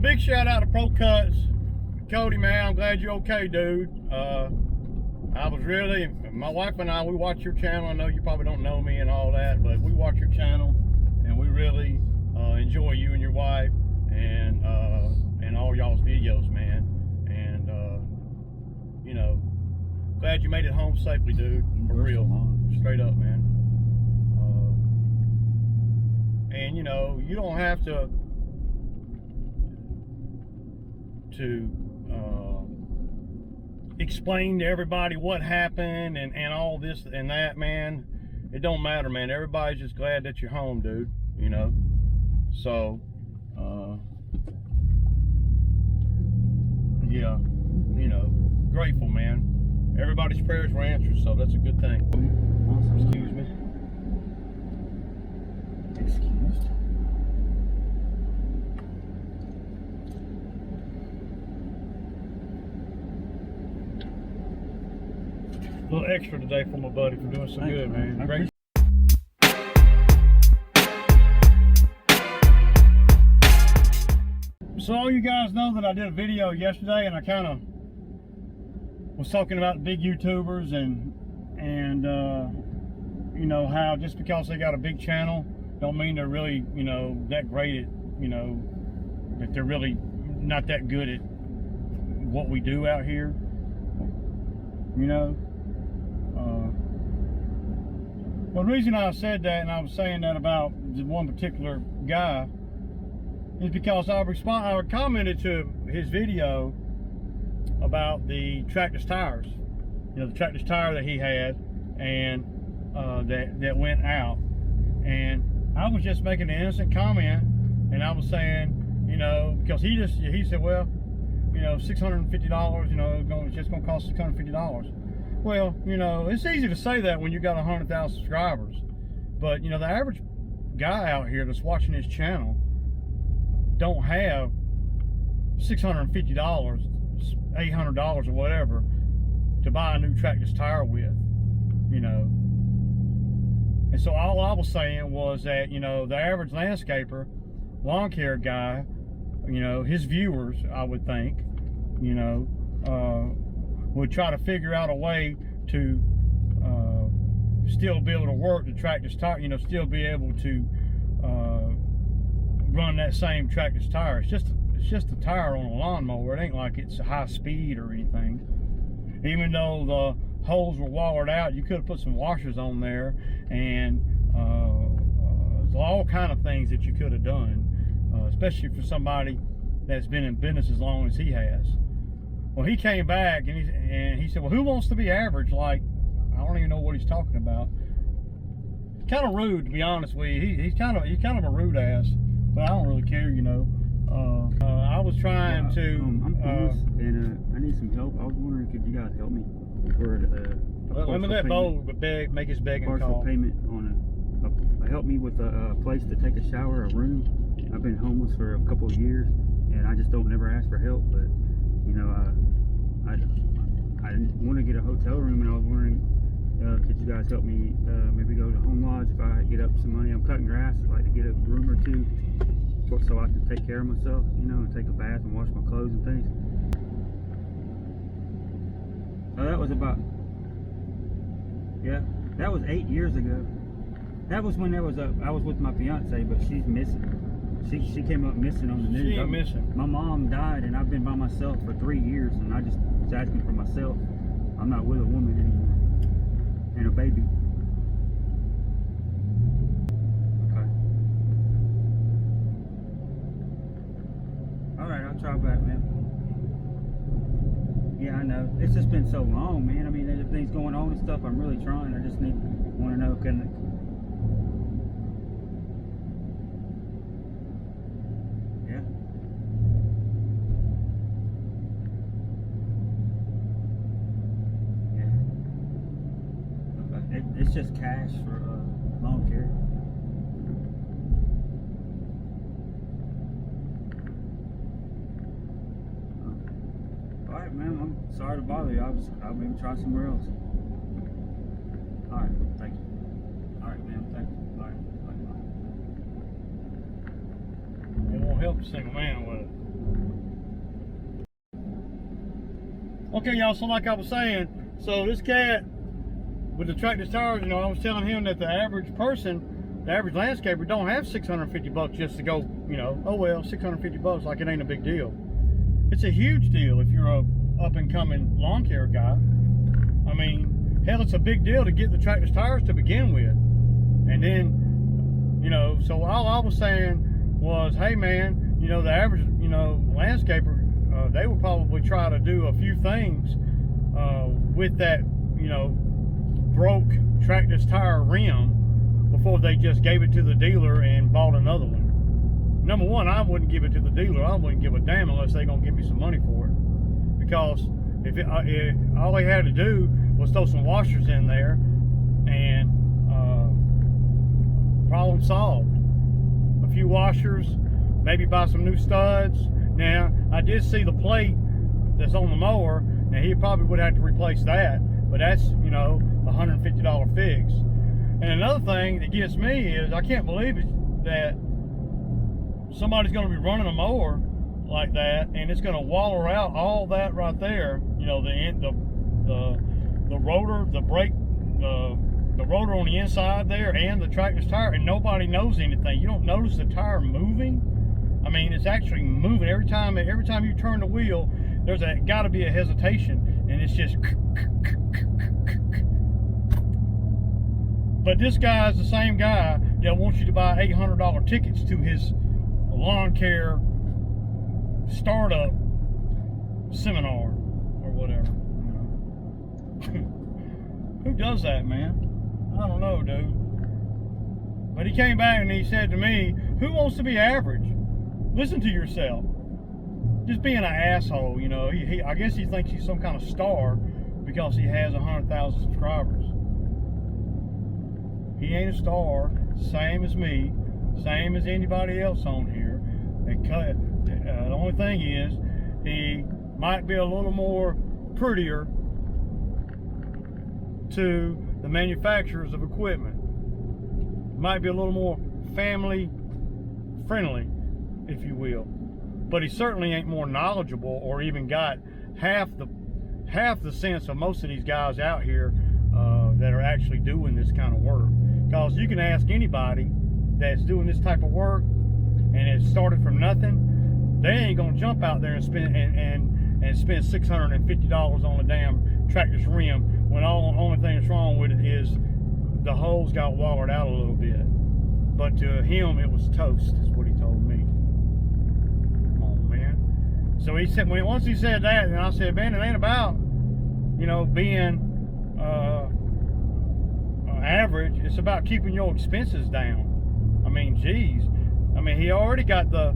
Big shout out to Pro Cuts. Cody, man, I'm glad you're okay, dude. My wife and I, we watch your channel. I know you probably don't know me and all that, but we watch your channel and we really enjoy you and your wife and all y'all's videos, man. And you know, glad you made it home safely, dude. For real, straight up, man. And you know, you don't have to explain to everybody what happened and all this and that, man. It don't matter, man. Everybody's just glad that you're home, dude, you know. So yeah, you know, grateful, man. Everybody's prayers were answered, so that's a good thing. Excuse me. Excused. A little extra today for my buddy for doing so good, man. Great. So all you guys know that I did a video yesterday and I kind of was talking about big YouTubers and you know, how just because they got a big channel don't mean they're really, you know, that great at, you know, that they're really not that good at what we do out here, you know. Well, the reason I said that, and I was saying that about one particular guy, is because I commented to his video about the trackless tires. You know, the trackless tire that he had, and that went out. And I was just making an innocent comment, and I was saying, you know, because he said, well, you know, $650, you know, it's just gonna cost $650. Well, you know, it's easy to say that when you got 100,000 subscribers, but you know, the average guy out here that's watching his channel don't have $650, $800 or whatever to buy a new trackless tire with, you know. And so all I was saying was that, you know, the average landscaper, lawn care guy, you know, his viewers, I would think, you know, would try to figure out a way to still be able to work the trackless tire, you know, still be able to run that same trackless tire. It's just a tire on a lawnmower. It ain't like it's high speed or anything. Even though the holes were watered out, you could have put some washers on there, and there's all kind of things that you could have done, especially for somebody that's been in business as long as he has. Well, he came back and he said, well, who wants to be average? Like, I don't even know what he's talking about. Kind of rude, to be honest with you. He's kind of a rude ass, but I don't really care, you know. I was trying to. I'm homeless and I need some help. I was wondering, could you guys help me for let me let Bo make his begging partial call. Payment on help me with a place to take a shower, a room. I've been homeless for a couple of years, and I just don't never ask for help, but. You know, I didn't want to get a hotel room, and I was wondering, could you guys help me maybe go to Home Lodge if I get up some money? I'm cutting grass. I'd like to get a room or two so I can take care of myself, you know, and take a bath and wash my clothes and things. So that was about, yeah, that was 8 years ago. That was when I was with my fiance, but she's missing. She came up missing on the news. She ain't missing. My mom died, and I've been by myself for 3 years, and I just was asking for myself. I'm not with a woman anymore, and a baby. Okay. All right, I'll try back, man. Yeah, I know. It's just been so long, man. I mean, everything's going on and stuff. I'm really trying. I just want to know, It's just cash for lawn care. All right, man. I'm sorry to bother you. I'll maybe try somewhere else. All right, thank you. All right, man. Thank you. All right, bye. It won't help a single man with it. Okay, y'all, so like I was saying, so this cat with the trackless tires, you know, I was telling him that the average person, the average landscaper don't have 650 bucks just to go, you know, oh well, 650 bucks, like it ain't a big deal. It's a huge deal if you're a up and coming lawn care guy. I mean, hell, it's a big deal to get the trackless tires to begin with. And then, you know, so all I was saying was, hey man, you know, the average, you know, landscaper, they would probably try to do a few things with that, you know, broke trackless tire rim before they just gave it to the dealer and bought another one. Number one, I wouldn't give it to the dealer. I wouldn't give a damn unless they're gonna give me some money for it. Because if all they had to do was throw some washers in there and problem solved. A few washers, maybe buy some new studs. Now, I did see the plate that's on the mower. Now, he probably would have to replace that, but that's, you know, a $150 fix. And another thing that gets me is I can't believe it that somebody's going to be running a mower like that, and it's going to waller out all that right there. You know, the rotor, the brake, the rotor on the inside there, and the trackless tire, and nobody knows anything. You don't notice the tire moving. I mean, it's actually moving every time you turn the wheel. There's got to be a hesitation, and it's just. But this guy's the same guy that wants you to buy $800 tickets to his lawn care startup seminar or whatever. Who does that, man? I don't know, dude. But he came back and he said to me, who wants to be average? Listen to yourself. Just being an asshole, you know. I guess he thinks he's some kind of star because he has 100,000 subscribers. He ain't a star, same as me, same as anybody else on here. The only thing is, he might be a little more prettier to the manufacturers of equipment. Might be a little more family friendly, if you will. But he certainly ain't more knowledgeable or even got half the sense of most of these guys out here that are actually doing this kind of work. Because you can ask anybody that's doing this type of work and it started from nothing, they ain't gonna jump out there and spend spend $650 on a damn tractor's rim when the only thing that's wrong with it is the holes got wallered out a little bit. But to him, it was toast, is what he told me. Come on, man. So he said, once he said that, and I said, man, it ain't about, you know, being average. It's about keeping your expenses down. I mean, geez. I mean, he already got the,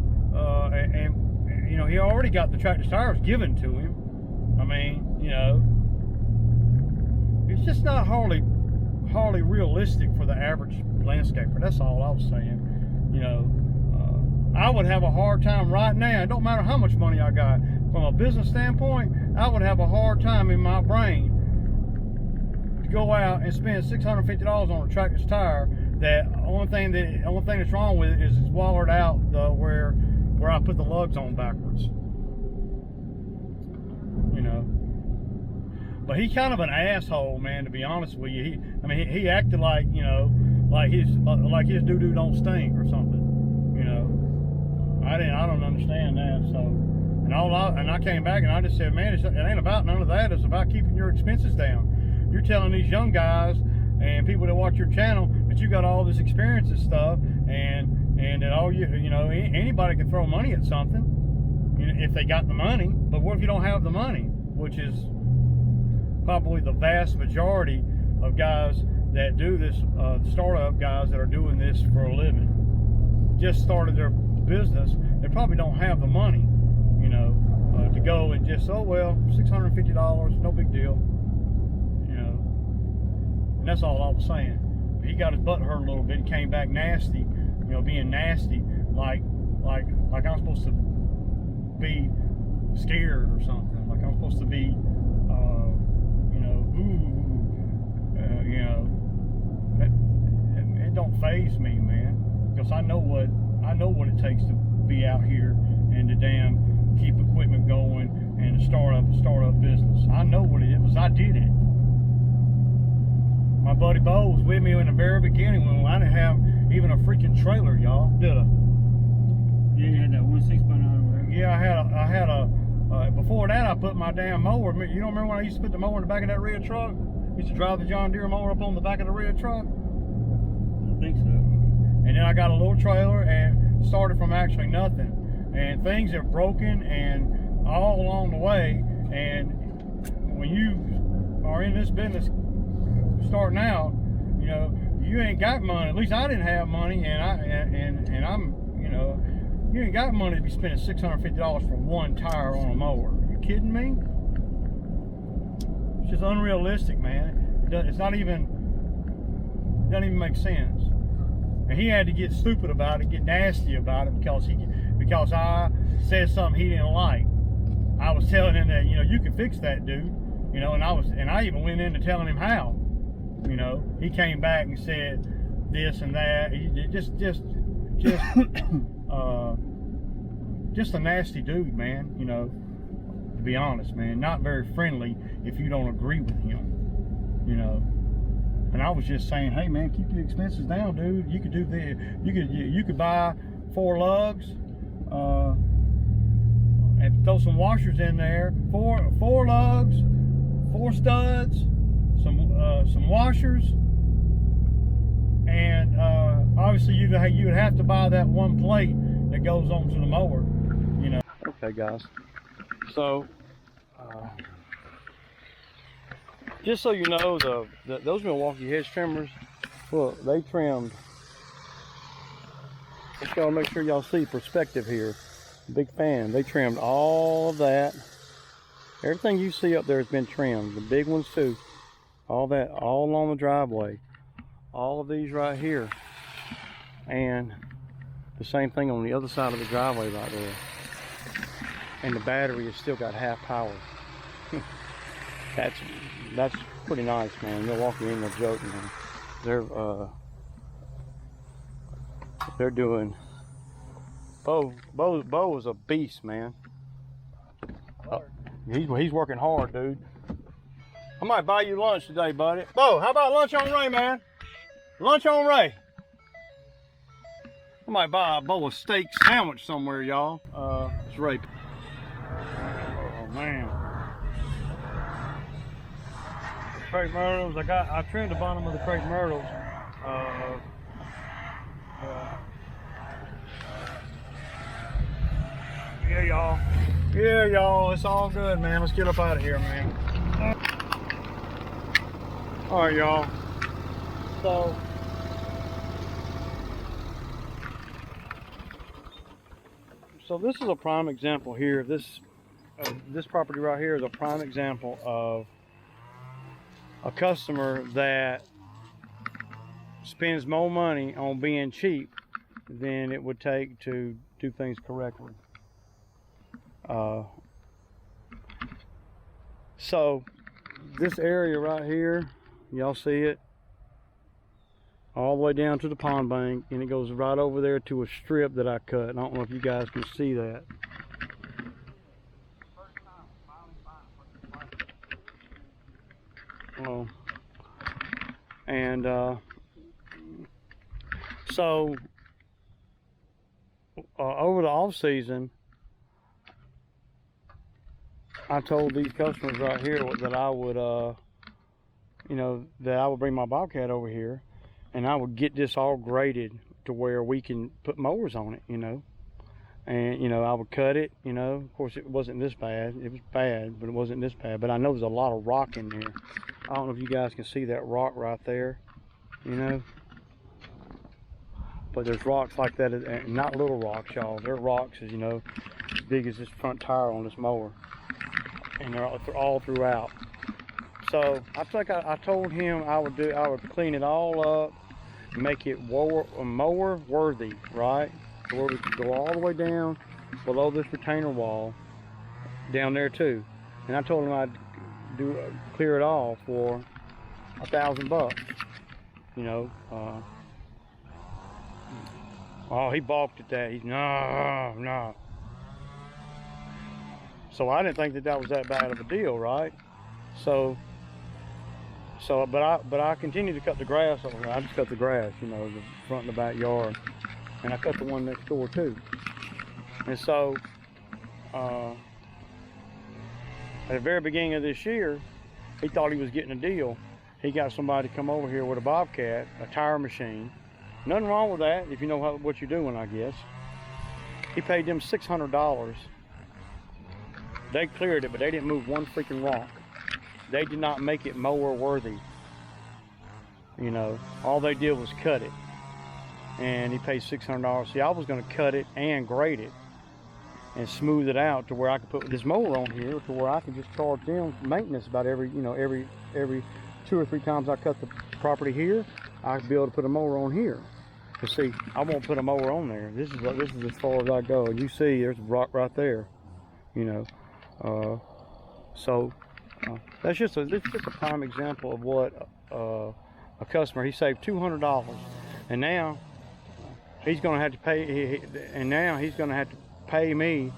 you know, he already got the tractor tires given to him. I mean, you know, it's just not hardly realistic for the average landscaper. That's all I was saying. You know, I would have a hard time right now. It don't matter how much money I got. From a business standpoint, I would have a hard time in my brain to go out and spend $650 on a tractor's tire. That only thing that's wrong with it is it's wallered out where I put the lugs on backwards. You know. But he's kind of an asshole, man, to be honest with you. He acted like, you know, like his doo-doo don't stink or something. You know. I don't understand that. So, and I came back and I just said, man, it ain't about none of that. It's about keeping your expenses down. You're telling these young guys and people that watch your channel that you got all this experience and stuff, and that all you know, anybody can throw money at something, you know, if they got the money. But what if you don't have the money? Which is probably the vast majority of guys that do this, startup guys that are doing this for a living, just started their business. They probably don't have the money, you know, to go and just, oh well, $650, no big deal, you know. And that's all I was saying. He got his butt hurt a little bit. He came back nasty, you know, being nasty, like I'm supposed to be scared or something. Like I'm supposed to be, you know, you know. It don't faze me, man, because I know what it takes to be out here and to damn keep equipment going and to start up a business. I know what it was. I did it. My buddy Bo was with me in the very beginning when I didn't have even a freaking trailer, y'all. Did I? Yeah, you had that 1.6 or whatever. Yeah, I had a. Before that, I put my damn mower. You don't remember when I used to put the mower in the back of that red truck? I used to drive the John Deere mower up on the back of the red truck. I think so. And then I got a little trailer and started from actually nothing. And things have broken and all along the way. And when you are in this business starting out, you know, you ain't got money. At least I didn't have money, and I'm, you know, you ain't got money to be spending $650 for one tire on a mower. Are you kidding me? It's just unrealistic, man. It's not even, it doesn't even make sense. And he had to get stupid about it, get nasty about it, because I said something he didn't like. I was telling him that, you know, you can fix that, dude. You know, and I even went into telling him how. You know, he came back and said this and that. He just a nasty dude, man. You know, to be honest, man, not very friendly if you don't agree with him. You know, and I was just saying, hey, man, keep your expenses down, dude. You could do this. You could buy 4 lugs, and throw some washers in there. Four lugs, 4 studs, some washers, and obviously you would have to buy that one plate that goes onto the mower, you know. Okay, guys. So just so you know, those Milwaukee Hedge trimmers, look, they trimmed. Just gotta make sure y'all see perspective here. Big fan. They trimmed all of that. Everything you see up there has been trimmed. The big ones too. All that, all along the driveway. All of these right here. And the same thing on the other side of the driveway right there. And the battery has still got half power. That's pretty nice, man. Milwaukee ain't no joke, man. They're doing. Bo is a beast, man. He's working hard, dude. I might buy you lunch today, buddy. Bo, how about lunch on Ray, man? Lunch on Ray. I might buy Bo a steak sandwich somewhere, y'all. It's Ray. Oh man. Crepe myrtles. I trimmed the bottom of the crepe myrtles. Yeah, y'all. Yeah, y'all. It's all good, man. Let's get up out of here, man. All right, y'all. So this is a prime example here. This property right here is a prime example of a customer that spends more money on being cheap than it would take to do things correctly. So this area right here, y'all see it, all the way down to the pond bank, and it goes right over there to a strip that I cut. I don't know if you guys can see that. Oh, and so over the off season, I told these customers right here that I would, you know, that I would bring my Bobcat over here, and I would get this all graded to where we can put mowers on it, you know. And, you know, I would cut it, you know. Of course, it wasn't this bad. It was bad, but it wasn't this bad. But I know there's a lot of rock in there. I don't know if you guys can see that rock right there, you know. But there's rocks like that, and not little rocks, y'all. They're rocks, as you know, as big as this front tire on this mower. And they're all throughout. So I think I told him I would clean it all up, make it mower worthy, right? So where we could go all the way down below this retainer wall, down there too. And I told him I'd clear it all for $1,000, you know. Oh, he balked at that. He's no. So I didn't think that was that bad of a deal, right? But I continue to cut the grass over here. I just cut the grass, you know, the front and the backyard, and I cut the one next door too. And so, at the very beginning of this year, he thought he was getting a deal. He got somebody to come over here with a bobcat, a tire machine. Nothing wrong with that if you know what you're doing, I guess. He paid them $600. They cleared it, but they didn't move one freaking rock. They did not make it mower worthy. You know, all they did was cut it. And he paid $600. See, I was gonna cut it and grade it and smooth it out to where I could put this mower on here to where I could just charge them maintenance about every 2 or 3 times I cut the property here, I'd be able to put a mower on here. But see, I won't put a mower on there. This is as far as I go. And you see, there's a rock right there. You know, that's just a prime example of what a customer. He saved $200, and now he's going to have to pay. He's going to have to pay me.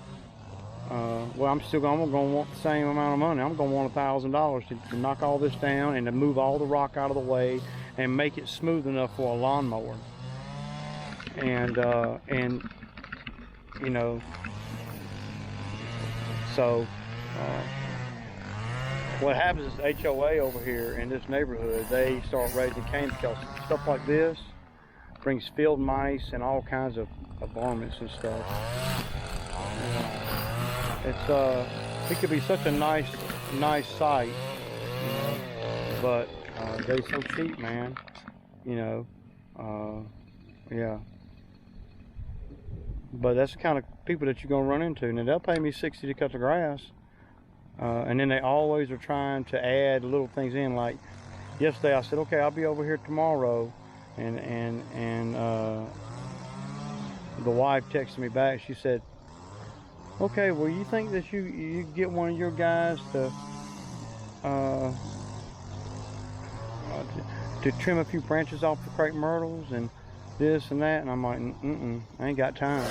Well, I'm going to want the same amount of money. I'm going to want $1,000 to knock all this down and to move all the rock out of the way and make it smooth enough for a lawnmower. And you know, so what happens is HOA over here in this neighborhood, they start raising cane because stuff like this brings field mice and all kinds of varmints and stuff. It could be such a nice sight, you know, but they're so cheap, man. You know, yeah. But that's the kind of people that you're gonna run into. Now they'll pay me $60 to cut the grass, and then they always are trying to add little things in. Like yesterday, I said, okay, I'll be over here tomorrow, and the wife texted me back. She said, okay, well, you think that you get one of your guys to trim a few branches off the crepe myrtles and this and that? And I'm like, I ain't got time,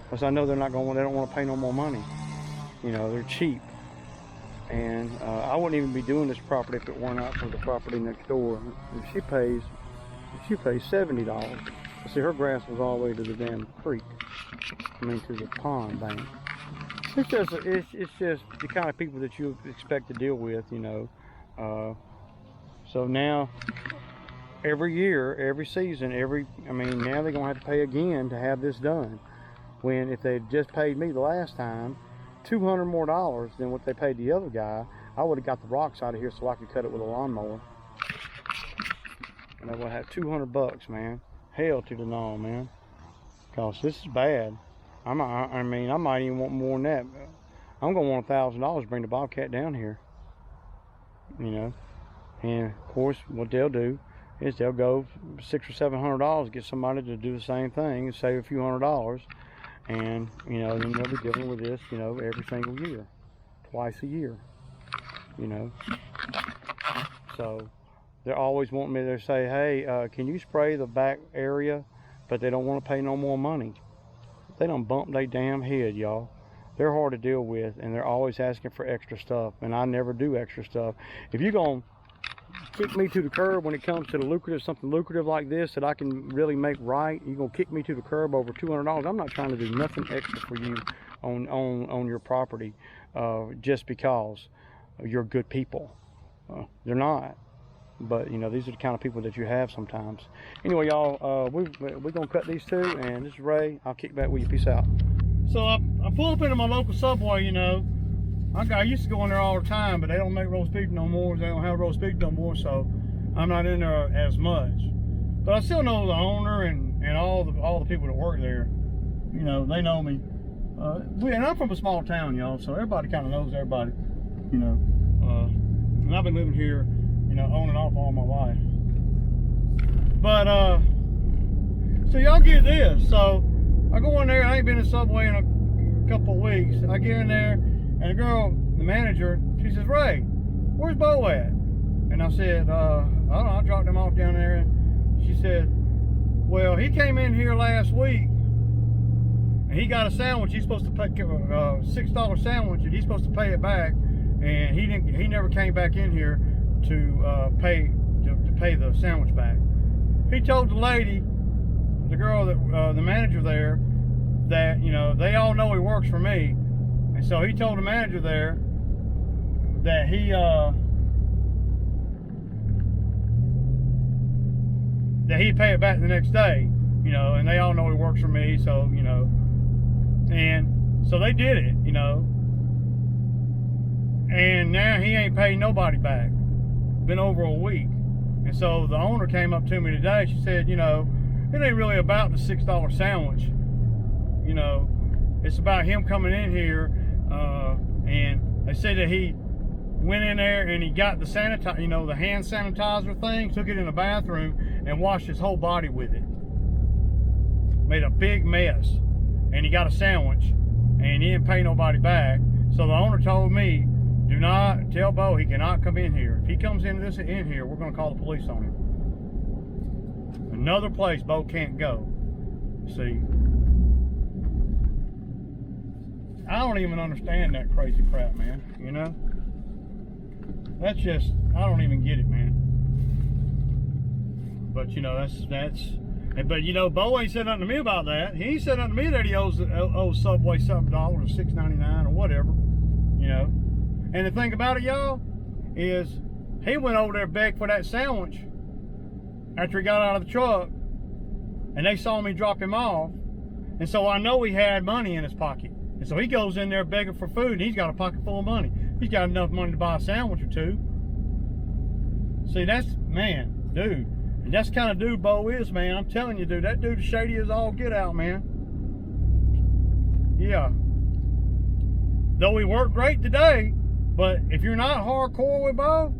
because I know they don't want to pay no more money. You know, they're cheap. And I wouldn't even be doing this property if it weren't out for the property next door. She pays $70. See, her grass was all the way to the damn creek. I mean, to the pond bank. It's just the kind of people that you expect to deal with, you know. So now, every year, every season, now they're gonna have to pay again to have this done. When if they just paid me the last time $200 more than what they paid the other guy, I would have got the rocks out of here so I could cut it with a lawnmower. And I would have $200, man. Hell to the no, man. Cause this is bad. I might even want more than that. I'm gonna want $1,000 to bring the bobcat down here. You know, and of course, what they'll do is they'll go $600 or $700 to get somebody to do the same thing and save a few $100s, and you know, then they'll be dealing with this, you know, every single year, twice a year. You know, so they're always wanting me to say, hey, can you spray the back area? But they don't want to pay no more money. They don't bump their damn head, y'all. They're hard to deal with, and they're always asking for extra stuff, and I never do extra stuff. If you're gonna kick me to the curb when it comes to something lucrative like this that I can really make right, you're gonna kick me to the curb over $200. I'm not trying to do nothing extra for you on your property just because you're good people. They're not. But you know, these are the kind of people that you have sometimes. Anyway, y'all, we're gonna cut these two, and this is Ray. I'll kick back with you. Peace out. So I pull up into my local Subway. You know, I used to go in there all the time, but they don't make roast beef no more. They don't have roast beef no more, so I'm not in there as much. But I still know the owner and all the people that work there. You know, they know me. And I'm from a small town, y'all, so everybody kind of knows everybody. You know, and I've been living here, you know, on and off all my life. But so y'all get this. So I go in there. I ain't been in Subway in a couple of weeks. I get in there, and the girl, the manager, she says, "Ray, where's Bo at?" And I said, "I don't know. I dropped him off down there." And she said, "Well, he came in here last week, and he got a sandwich. He's supposed to pay $6 sandwich, and he's supposed to pay it back. and he never came back in here to pay the sandwich back. He told the lady, the girl that the manager there, that they all know he works for me, and so he told the manager there that he'd pay it back the next day, and they all know he works for me, so and so they did it, and now he ain't paid nobody back. Been over a week. And so the owner came up to me today. She said, it ain't really about the $6 sandwich. It's about him coming in here, and they said that he went in there and he got the the hand sanitizer thing, took it in the bathroom and washed his whole body with it. Made a big mess. And he got a sandwich and he didn't pay nobody back. So the owner told me, do not tell Bo he cannot come in here. If he comes in here, we're going to call the police on him. Another place Bo can't go. See, I don't even understand that crazy crap, man. That's just, I don't even get it, man. But but Bo ain't said nothing to me about that. He ain't said nothing to me that he owes Subway $7 or $6.99 or whatever, And the thing about it, y'all, is he went over there begged for that sandwich after he got out of the truck, and they saw me drop him off, and so I know he had money in his pocket. And so he goes in there begging for food, and he's got a pocket full of money. He's got enough money to buy a sandwich or two. See, man, dude. And that's the kind of dude Bo is, man. I'm telling you, dude, that dude is shady as all get out, man. Yeah. Though he worked great today, but if you're not hardcore with Bo,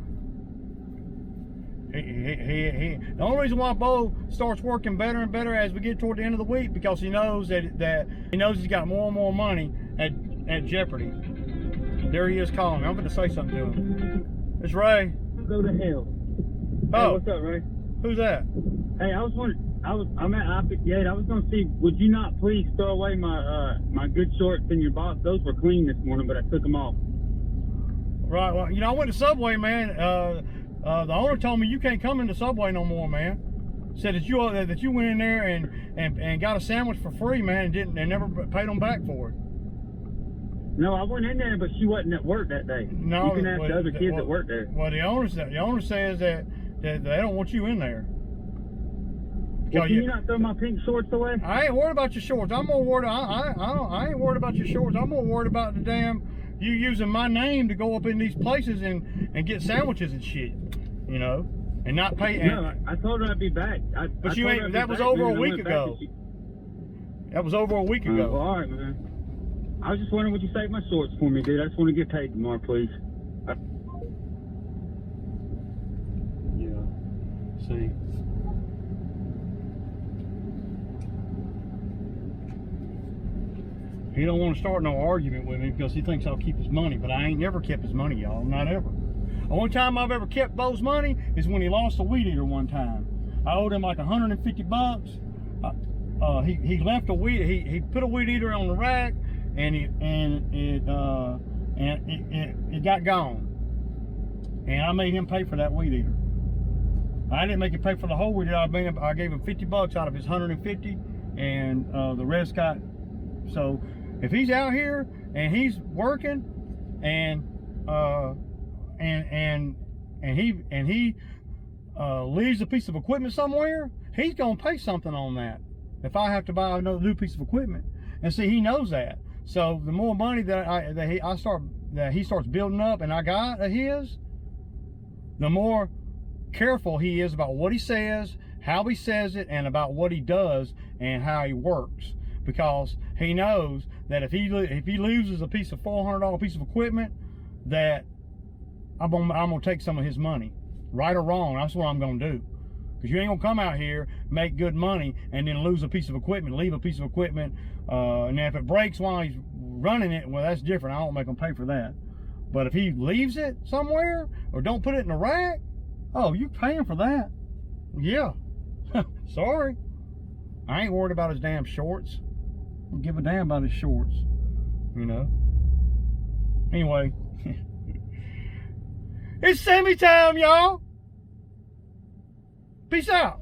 the only reason why Bo starts working better and better as we get toward the end of the week, because he knows that he's got more and more money at jeopardy. There he is calling me. I'm going to say something to him. It's Ray. Go to hell. Oh, hey, what's up, Ray? Who's that? Hey, I'm at I-58. I was going to see, would you not please throw away my good shorts in your box? Those were clean this morning, but I took them off. Right. Well, I went to Subway, man. The owner told me you can't come into Subway no more, man. Said that you went in there and got a sandwich for free, man, and never paid them back for it. No, I went in there, but she wasn't at work that day. No, you can ask the other kids that work there. Well, the owner says that they don't want you in there. Well, can you not throw my pink shorts away? I ain't worried about your shorts. I'm more worried. I ain't worried about your shorts. I'm more worried about the damn you using my name to go up in these places and get sandwiches and shit, and not pay. No, I told her I'd be back. But you ain't. That was over a week ago. That was over a week ago. Well, all right, man. I was just wondering, would you save my shorts for me, dude? I just want to get paid tomorrow, please. Yeah. See. He don't want to start no argument with me because he thinks I'll keep his money, but I ain't never kept his money, y'all. Not ever. The only time I've ever kept Bo's money is when he lost a weed eater one time. I owed him like 150 bucks. He left a weed. He put a weed eater on the rack, and it got gone. And I made him pay for that weed eater. I didn't make him pay for the whole weed eater. I gave him 50 bucks out of his 150, and the rest got. So if he's out here and he's working and he leaves a piece of equipment somewhere, he's gonna pay something on that if I have to buy another new piece of equipment. And see, he knows that. So the more money that he starts building up and I got of his, the more careful he is about what he says, how he says it, and about what he does and how he works. Because he knows that if he loses a piece of $400 piece of equipment, that I'm gonna take some of his money, right or wrong. That's what I'm gonna do. Because you ain't gonna come out here, make good money, and then lose a piece of equipment, leave a piece of equipment, and if it breaks while he's running it, well, that's different. I don't make him pay for that. But if he leaves it somewhere or don't put it in the rack, oh, you paying for that? Yeah. Sorry. I ain't worried about his damn shorts. I don't give a damn about his shorts, Anyway, It's semi time, y'all. Peace out.